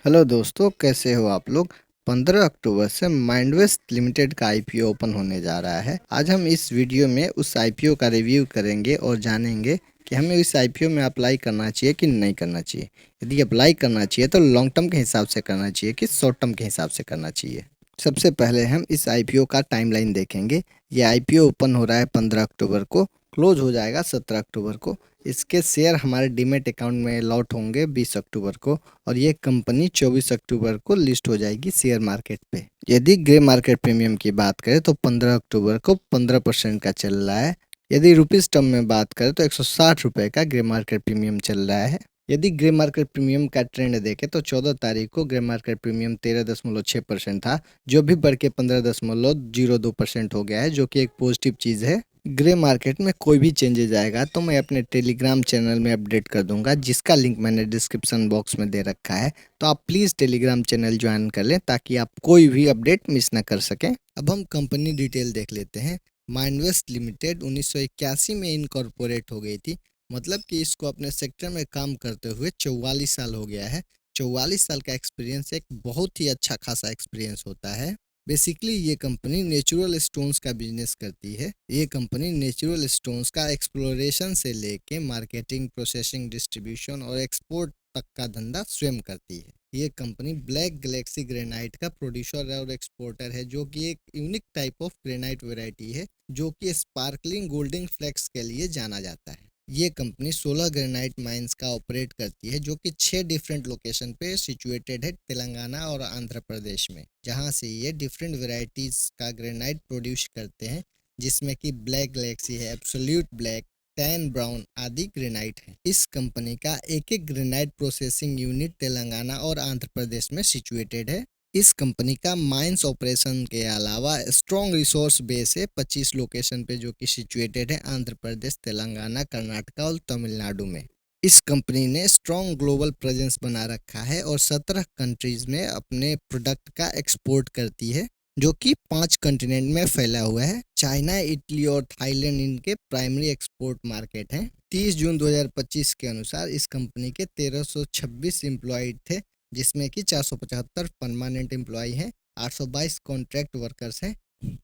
Hello दोस्तों, कैसे हो आप लोग। 15 अक्टूबर से माइंडवेस्ट लिमिटेड का आईपीओ ओपन होने जा रहा है। आज हम इस वीडियो में उस आईपीओ का रिव्यू करेंगे और जानेंगे कि हमें इस आईपीओ में अप्लाई करना चाहिए कि नहीं करना चाहिए। यदि अप्लाई करना चाहिए तो लॉन्ग टर्म के हिसाब से करना चाहिए कि शॉर्ट टर्म के हिसाब से करना चाहिए। सबसे पहले हम इस आईपीओ का टाइमलाइन देखेंगे। ये आईपीओ ओपन हो रहा है 15 अक्टूबर को, क्लोज हो जाएगा 17 अक्टूबर को। इसके शेयर हमारे डीमेट अकाउंट में लॉट होंगे 20 अक्टूबर को और ये कंपनी 24 अक्टूबर को लिस्ट हो जाएगी शेयर मार्केट पे। यदि ग्रे मार्केट प्रीमियम की बात करें तो 15 अक्टूबर को 15% का चल रहा है। यदि रुपीस टर्म में बात करें तो 160 रुपये का ग्रे मार्केट प्रीमियम चल रहा है। यदि ग्रे मार्केट प्रीमियम का ट्रेंड देखें तो 14 तारीख को ग्रे मार्केट प्रीमियम 13.6% था, जो भी बढ़ के 15.02% हो गया है, जो कि एक पॉजिटिव चीज़ है। ग्रे मार्केट में कोई भी चेंजेज आएगा तो मैं अपने टेलीग्राम चैनल में अपडेट कर दूंगा, जिसका लिंक मैंने डिस्क्रिप्शन बॉक्स में दे रखा है। तो आप प्लीज़ टेलीग्राम चैनल ज्वाइन कर लें ताकि आप कोई भी अपडेट मिस ना कर सकें। अब हम कंपनी डिटेल देख लेते हैं। माइंडवेस्ट लिमिटेड 1981 में इनकॉर्पोरेट हो गई थी। मतलब कि इसको अपने सेक्टर में काम करते हुए 44 साल हो गया है। 44 साल का एक्सपीरियंस एक बहुत ही अच्छा खासा एक्सपीरियंस होता है। बेसिकली ये कंपनी नेचुरल स्टोन्स का बिजनेस करती है। ये कंपनी नेचुरल स्टोन्स का एक्सप्लोरेशन से लेके मार्केटिंग, प्रोसेसिंग, डिस्ट्रीब्यूशन और एक्सपोर्ट तक का धंधा स्वयं करती है। ये कंपनी ब्लैक गैलेक्सी ग्रेनाइट का प्रोड्यूसर और एक्सपोर्टर है, जो कि एक unique type of granite variety है, जो कि स्पार्कलिंग गोल्डन फ्लेक्स के लिए जाना जाता है। ये कंपनी 16 ग्रेनाइट माइंस का ऑपरेट करती है, जो कि 6 डिफरेंट लोकेशन पे सिचुएटेड है तेलंगाना और आंध्र प्रदेश में, जहां से ये डिफरेंट वेराइटीज का ग्रेनाइट प्रोड्यूस करते हैं, जिसमें कि ब्लैक गैलेक्सी है, एब्सोल्यूट ब्लैक, टैन ब्राउन आदि ग्रेनाइट है। इस कंपनी का एक एक ग्रेनाइट प्रोसेसिंग यूनिट तेलंगाना और आंध्र प्रदेश में सिचुएटेड है। इस कंपनी का माइंस ऑपरेशन के अलावा स्ट्रॉन्ग रिसोर्स बेस है 25 लोकेशन पे, जो कि सिचुएटेड है आंध्र प्रदेश, तेलंगाना, कर्नाटका और तमिलनाडु में। इस कंपनी ने स्ट्रॉन्ग ग्लोबल प्रेजेंस बना रखा है और 17 कंट्रीज में अपने प्रोडक्ट का एक्सपोर्ट करती है, जो कि 5 कंटिनेंट में फैला हुआ है। चाइना, इटली और थाईलैंड इनके प्राइमरी एक्सपोर्ट मार्केट हैं। 30 जून 2025 के अनुसार इस कंपनी के 1326 एम्प्लॉय थे, जिसमें कि 475 परमानेंट एम्प्लॉय हैं, 822 कॉन्ट्रैक्ट वर्कर्स हैं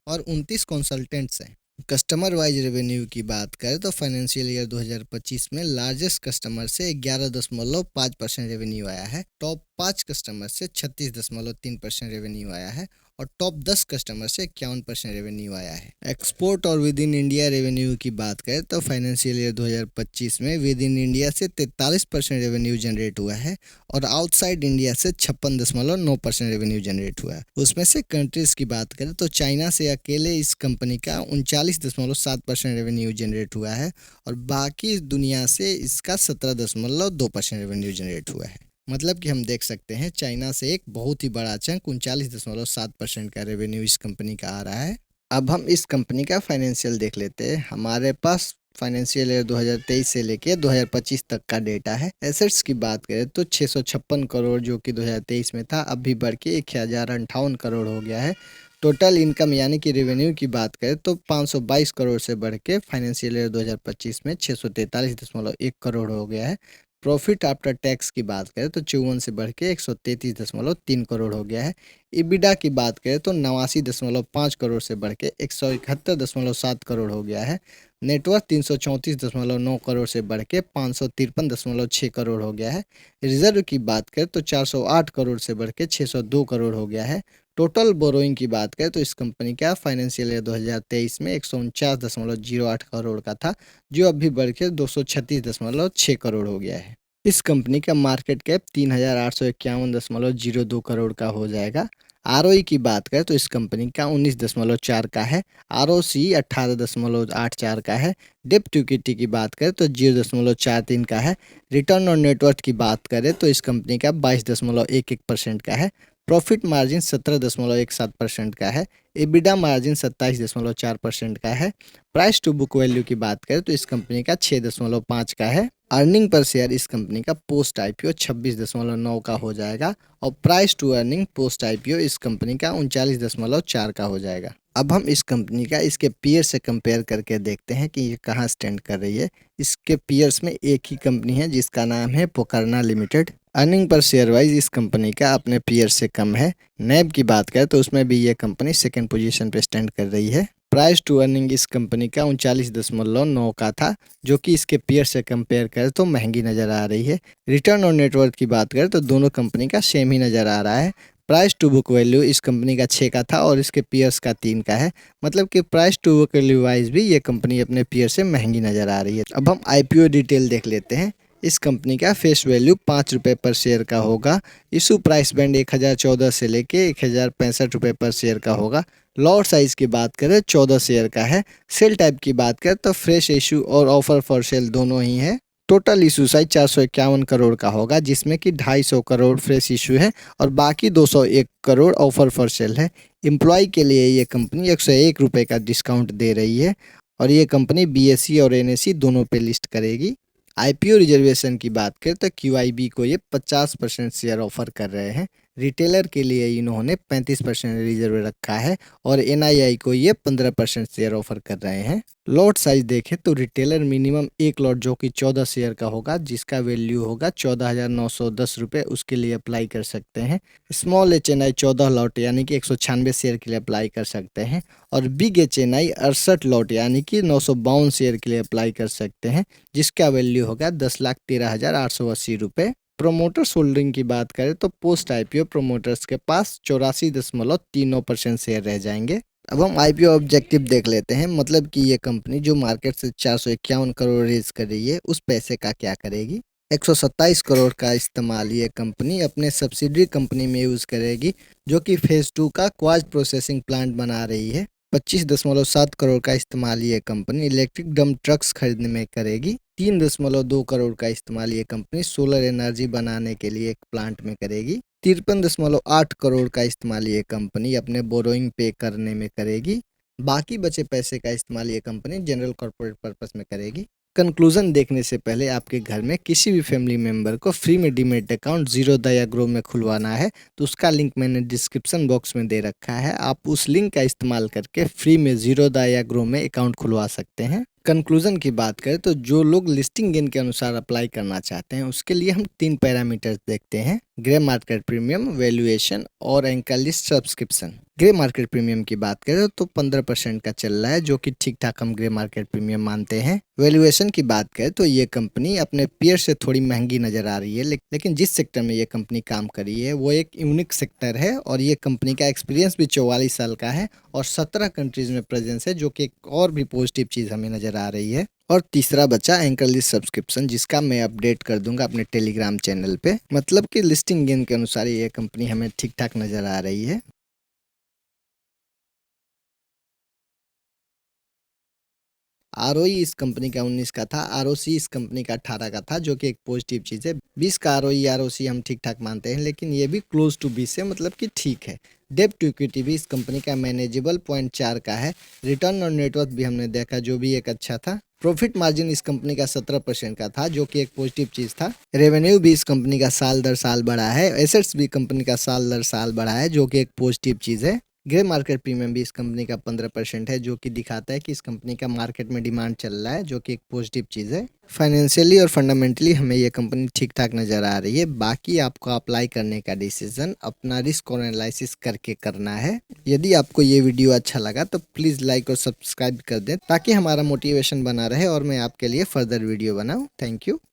और 29 कंसल्टेंट्स हैं। कस्टमर वाइज रेवेन्यू की बात करें तो फाइनेंशियल ईयर 2025 में लार्जेस्ट कस्टमर से 11.5% रेवेन्यू आया है, टॉप 5 कस्टमर से 36.3% रेवेन्यू आया है और टॉप 10 कस्टमर से 51% रेवेन्यू आया है। एक्सपोर्ट और विद इन इंडिया रेवेन्यू की बात करें तो फाइनेंशियल ईयर 2025 में विद इन इंडिया से 43% रेवेन्यू जनरेट हुआ है और आउटसाइड इंडिया से 56.9% रेवेन्यू जनरेट हुआ है। उसमें से कंट्रीज की बात करें तो चाइना से अकेले इस कंपनी का 39.7% रेवेन्यू जनरेट हुआ है और बाकी दुनिया से इसका 17.2% रेवेन्यू जनरेट हुआ है। मतलब कि हम देख सकते हैं चाइना से एक बहुत ही बड़ा चंक 39.7% का रेवेन्यू इस कंपनी का आ रहा है। अब हम इस कंपनी का फाइनेंशियल देख लेते हैं। हमारे पास फाइनेंशियल ईयर 2023 से लेके 2025 तक का डेटा है। एसेट्स की बात करें तो 656 करोड़, जो कि 2023 में था, अब भी बढ़ के 1058 करोड़ हो गया है। टोटल इनकम यानी कि रेवेन्यू की बात करें तो 522 करोड़ से बढ़ के फाइनेंशियल ईयर 2025 में 643.1 करोड़ हो गया है। प्रॉफिट आफ्टर टैक्स की बात करें तो 54 से बढ़ के 133.3 करोड़ हो गया है। इबिडा की बात करें तो 89.5 करोड़ से बढ़ के 171.7 करोड़ हो गया है। नेटवर्थ 334.9 करोड़ से बढ़ के 553.6 करोड़ हो गया है। रिजर्व की बात करें तो 408 करोड़ से बढ़ के 602 करोड़ हो गया है। टोटल बोरोइंग की बात करें तो इस कंपनी का फाइनेंशियल ईयर 2023 में 149.08 करोड़ का था, जो अभी बढ़ के 236.6 करोड़ हो गया है। इस कंपनी का मार्केट कैप 3,851.02 करोड़ का हो जाएगा। आरओई की बात करें तो इस कंपनी का 19.4 का है। आरओसी 18.84 का है। डेप्ट टू इक्विटी की बात करें तो 0.43 का है। रिटर्न ऑन नेटवर्थ की बात करें तो इस कंपनी का 22.11% का है। प्रॉफिट मार्जिन 17.17% का है। एबिडा मार्जिन 27.4% का है। प्राइस टू बुक वैल्यू की बात करें तो इस कंपनी का 6.5 का है। अर्निंग पर शेयर इस कंपनी का पोस्ट आईपीओ 26.9 का हो जाएगा और price to earning post IPO इस कंपनी का 39.4 का हो जाएगा। अब हम इस कंपनी का इसके पीयर से कंपेयर करके देखते हैं कि ये कहाँ स्टैंड कर रही है। इसके पीयर्स में एक ही कंपनी है जिसका नाम है Pokarna limited. Earning per share wise इस कंपनी का अपने पीयर से कम है। नैब की बात करें तो उसमें भी ये कंपनी सेकंड पोजीशन पे स्टैंड कर रही है। प्राइस टू अर्निंग इस कंपनी का 39.9 का था, जो कि इसके पीयर से कंपेयर करें तो महंगी नज़र आ रही है। रिटर्न ऑन नेटवर्थ की बात करें तो दोनों कंपनी का सेम ही नज़र आ रहा है। प्राइस टू बुक वैल्यू इस कंपनी का 6 का था और इसके पीयर्स का 3 का है। मतलब कि price to book value wise भी ये कंपनी अपने पीयर से महंगी नज़र आ रही है। अब हम आईपीओ डिटेल देख लेते हैं। इस कंपनी का फेस वैल्यू 5 रुपये पर शेयर का होगा। इशू प्राइस बैंड 1014 से लेके 1065 रुपये पर शेयर का होगा। लॉट साइज की बात करें 14 शेयर का है। सेल टाइप की बात करें तो फ्रेश इशू और ऑफर फॉर सेल दोनों ही है। टोटल इशू साइज 451 करोड़ का होगा, जिसमें कि 250 करोड़ फ्रेश इशू है और बाकी 201 करोड़ ऑफर फॉर सेल है। एम्प्लॉय के लिए ये कंपनी 101 रुपये का डिस्काउंट दे रही है और ये कंपनी बीएसई और एनएसई दोनों पे लिस्ट करेगी। आईपीओ रिजर्वेशन की बात करें तो क्यूआईबी को ये 50% शेयर ऑफर कर रहे हैं। रिटेलर के लिए इन्होंने 35% रिजर्व रखा है और एनआईआई को ये 15% शेयर ऑफर कर रहे हैं। लॉट साइज देखें तो रिटेलर मिनिमम एक लॉट जो कि 14 शेयर का होगा, जिसका वैल्यू होगा 14,910 रुपये, उसके लिए अप्लाई कर सकते हैं। स्मॉल एचएनआई 14 लॉट यानी कि 196 शेयर के लिए अप्लाई कर सकते हैं और बिग एचएनआई 68 लॉट यानी कि 952 शेयर के लिए अप्लाई कर सकते हैं, जिसका वैल्यू होगा 10,13,880 रुपये। प्रोमोटर्स होल्डिंग की बात करें तो पोस्ट आईपीओ प्रोमोटर्स के पास 84.39% शेयर रह जाएंगे। अब हम आईपीओ ऑब्जेक्टिव देख लेते हैं, मतलब कि ये कंपनी जो मार्केट से 451 करोड़ रेज कर रही है उस पैसे का क्या करेगी। 127 करोड़ का इस्तेमाल ये कंपनी अपने सब्सिडरी कंपनी में यूज़ करेगी, जो कि फेज़ 2 का क्वाज प्रोसेसिंग प्लांट बना रही है। 25.7 करोड़ का इस्तेमाल ये कंपनी इलेक्ट्रिक डंप ट्रक्स खरीदने में करेगी। 3.2 करोड़ का इस्तेमाल ये कंपनी सोलर एनर्जी बनाने के लिए एक प्लांट में करेगी। 53.8 करोड़ का इस्तेमाल ये कंपनी अपने बोरोइंग पे करने में करेगी। बाकी बचे पैसे का इस्तेमाल ये कंपनी जनरल कॉर्पोरेट पर्पस में करेगी। कंक्लूजन देखने से पहले आपके घर में किसी भी फैमिली मेंबर को फ्री में डीमैट अकाउंट ज़ीरोधा या ग्रो में खुलवाना है तो उसका लिंक मैंने डिस्क्रिप्शन बॉक्स में दे रखा है। आप उस लिंक का इस्तेमाल करके फ्री में ज़ीरोधा या ग्रो में अकाउंट खुलवा सकते हैं। कंक्लूजन की बात करें तो जो लोग लिस्टिंग गेन के अनुसार अप्लाई करना चाहते हैं उसके लिए हम 3 पैरामीटर्स देखते हैं: ग्रे मार्केट प्रीमियम, वैल्यूएशन और anchor list subscription. Grey market premium की बात करें तो 15% का चल रहा है, जो कि ठीक ठाक हम ग्रे मार्केट प्रीमियम मानते हैं। वैल्यूएशन की बात करें तो ये कंपनी अपने पीयर से थोड़ी महंगी नजर आ रही है, लेकिन जिस सेक्टर में ये कंपनी काम कर रही है वो एक यूनिक सेक्टर है और ये कंपनी का एक्सपीरियंस भी 44 साल का है और 17 कंट्रीज में प्रेजेंस है, जो कि एक और भी पॉजिटिव चीज़ हमें नज़र आ रही है। और तीसरा बचा एंकर लिस्ट सब्सक्रिप्शन, जिसका मैं अपडेट कर दूंगा अपने टेलीग्राम चैनल पे। मतलब कि लिस्टिंग गेन के अनुसार ये कंपनी हमें ठीक ठाक नज़र आ रही है। आरओई इस कंपनी का 19 का था, आरओसी इस कंपनी का 18 का था, जो कि एक पॉजिटिव चीज़ है। 20 का आरओई आरओसी हम ठीक ठाक मानते हैं, लेकिन ये भी क्लोज टू 20 है, मतलब कि ठीक है। डेब्ट टू इक्विटी भी इस कंपनी का मैनेजेबल 0.4 का है। रिटर्न ऑन नेटवर्थ भी हमने देखा, जो भी एक अच्छा था। प्रॉफिट मार्जिन इस कंपनी का 17% का था, जो कि एक पॉजिटिव चीज़ था। रेवेन्यू भी इस कंपनी का साल दर साल बढ़ा है। एसेट्स भी कंपनी का साल दर साल बढ़ा है, जो कि एक पॉजिटिव चीज़ है। ग्रे मार्केट प्रीमियम भी इस कंपनी का 15% है, जो कि दिखाता है कि इस कंपनी का मार्केट में डिमांड चल रहा है, जो कि एक पॉजिटिव चीज़ है। फाइनेंशियली और फंडामेंटली हमें ये कंपनी ठीक ठाक नज़र आ रही है। बाकी आपको अप्लाई करने का डिसीजन अपना रिस्क और एनालिसिस करके करना है। यदि आपको ये वीडियो अच्छा लगा तो प्लीज़ लाइक और सब्सक्राइब कर दें, ताकि हमारा मोटिवेशन बना रहे और मैं आपके लिए फर्दर वीडियो बनाऊँ। Thank you.